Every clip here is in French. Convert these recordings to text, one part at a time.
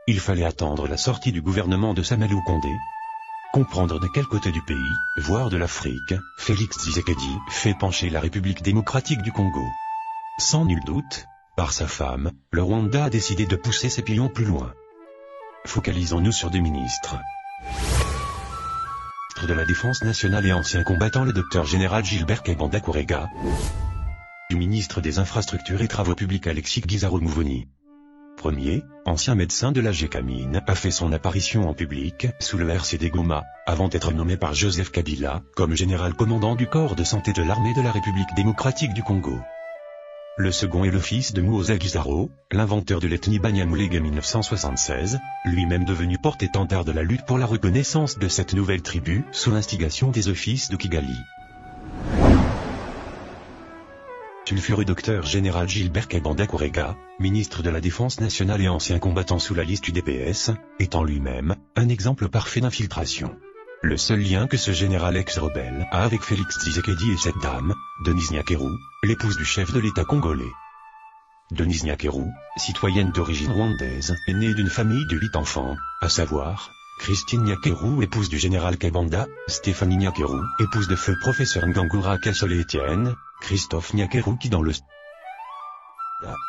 Il fallait attendre la sortie du gouvernement de Samalou Condé. Comprendre de quel côté du pays, voire de l'Afrique, Félix Tshisekedi fait pencher la République démocratique du Congo. Sans nul doute, par sa femme, le Rwanda a décidé de pousser ses pions plus loin. Focalisons-nous sur deux ministres. Ministre de la Défense nationale et ancien combattant le docteur général Gilbert Kebanda Kurega. Du ministre des Infrastructures et Travaux Publics Alexis Gisaro-Mouvoni. Premier, ancien médecin de la Gécamine, a fait son apparition en public, sous le RCD Goma, avant d'être nommé par Joseph Kabila, comme général commandant du corps de santé de l'armée de la République démocratique du Congo. Le second est le fils de Muhoza Gisaro, l'inventeur de l'ethnie Banyamulenge 1976, lui-même devenu porte-étendard de la lutte pour la reconnaissance de cette nouvelle tribu, sous l'instigation des offices de Kigali. Sulfureux docteur général Gilbert Kebanda Kurega, ministre de la Défense nationale et ancien combattant sous la liste UDPS, étant lui-même un exemple parfait d'infiltration. Le seul lien que ce général ex-rebelle a avec Félix Tshisekedi et cette dame, Denise Nyakeru, l'épouse du chef de l'État congolais. Denise Nyakeru, citoyenne d'origine rwandaise, est née d'une famille de 8 enfants, à savoir Christine Nyakeru, épouse du général Kebanda, Stéphanie Nyakeru, épouse de feu professeur Ngangura Kasole-Étienne, Christophe Nyakeru qui dans le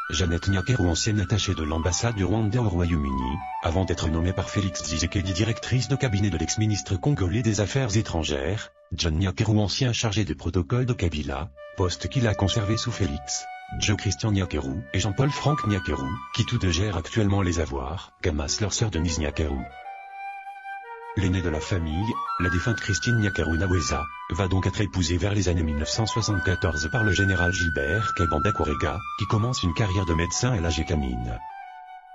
Jeannette Nyakeru, ancienne attachée de l'ambassade du Rwanda au Royaume-Uni, avant d'être nommée par Félix Tshisekedi directrice de cabinet de l'ex-ministre congolais des Affaires étrangères, John Nyakeru, ancien chargé de protocole de Kabila, poste qu'il a conservé sous Félix, Joe Christian Nyakeru et Jean-Paul Franck Nyakeru, qui tous deux gèrent actuellement les avoirs, qu'amasse leur sœur Denise Nyakeru. L'aînée de la famille, la défunte Christine Nyakeru Naweza, va donc être épousée vers les années 1974 par le général Gilbert Kebanda Kurega, qui commence une carrière de médecin à la Gécamine.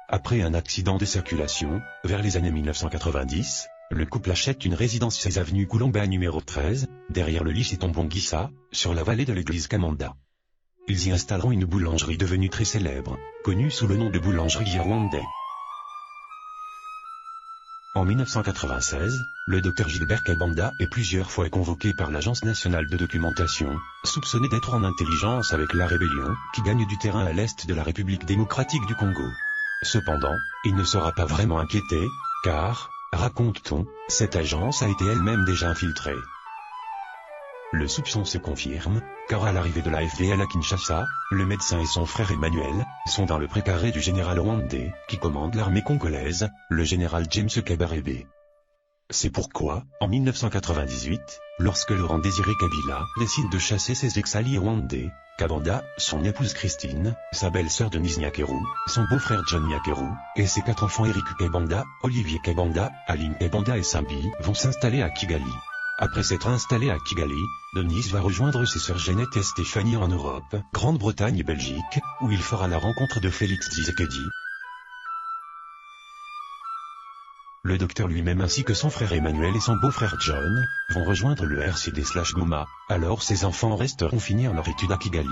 Après un accident de circulation, vers les années 1990, le couple achète une résidence 16 avenue Koulomba numéro 13, derrière le lycée Tombongissa, sur la vallée de l'église Kamanda. Ils y installeront une boulangerie devenue très célèbre, connue sous le nom de boulangerie rwandais. En 1996, le docteur Gilbert Kebanda est plusieurs fois convoqué par l'Agence nationale de documentation, soupçonné d'être en intelligence avec la rébellion, qui gagne du terrain à l'est de la République démocratique du Congo. Cependant, il ne sera pas vraiment inquiété, car, raconte-t-on, cette agence a été elle-même déjà infiltrée. Le soupçon se confirme, car à l'arrivée de la FDL à Kinshasa, le médecin et son frère Emmanuel sont dans le précaré du général rwandais, qui commande l'armée congolaise, le général James Kabarebe. C'est pourquoi, en 1998, lorsque Laurent Désiré Kabila décide de chasser ses ex-alliés rwandais, Kabanda, son épouse Christine, sa belle-sœur Denise Nyakeru, son beau-frère John Nyakeru, et ses 4 enfants Eric Kebanda, Olivier Kebanda, Aline Kebanda et Sambi vont s'installer à Kigali. Après s'être installé à Kigali, Denise va rejoindre ses sœurs Jeannette et Stéphanie en Europe, Grande-Bretagne et Belgique, où il fera la rencontre de Félix Tshisekedi. Le docteur lui-même ainsi que son frère Emmanuel et son beau-frère John, vont rejoindre le RCD/Goma, alors ses enfants resteront finir leur étude à Kigali.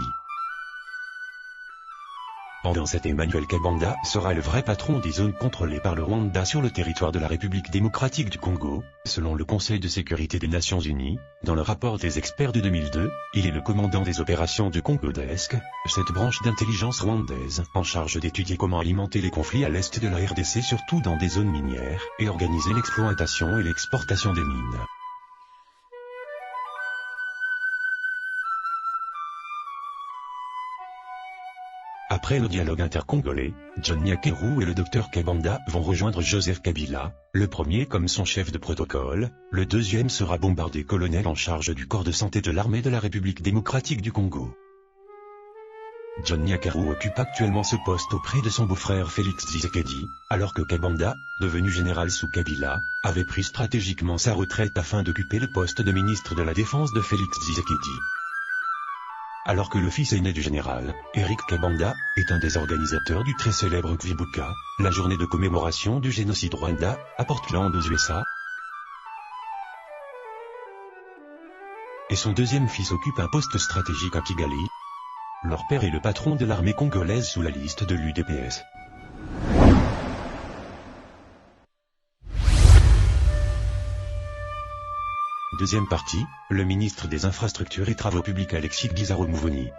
Pendant cette Emmanuel Kebanda sera le vrai patron des zones contrôlées par le Rwanda sur le territoire de la République démocratique du Congo, selon le Conseil de sécurité des Nations Unies. Dans le rapport des experts de 2002, il est le commandant des opérations du Congo-Desk, cette branche d'intelligence rwandaise, en charge d'étudier comment alimenter les conflits à l'est de la RDC, surtout dans des zones minières, et organiser l'exploitation et l'exportation des mines. Après le dialogue intercongolais, John Nyakeru et le docteur Kebanda vont rejoindre Joseph Kabila, le premier comme son chef de protocole, le deuxième sera Bombardé, colonel en charge du corps de santé de l'armée de la République démocratique du Congo. John Nyakeru occupe actuellement ce poste auprès de son beau-frère Félix Tshisekedi, alors que Kebanda, devenu général sous Kabila, avait pris stratégiquement sa retraite afin d'occuper le poste de ministre de la Défense de Félix Tshisekedi. Alors que le fils aîné du général, Eric Kebanda, est un des organisateurs du très célèbre Kwibuka, la journée de commémoration du génocide Rwanda, à Portland aux USA, et son deuxième fils occupe un poste stratégique à Kigali. Leur père est le patron de l'armée congolaise sous la liste de l'UDPS. Deuxième partie, le ministre des Infrastructures et Travaux Publics Alexis Gisaro-Mouvoni.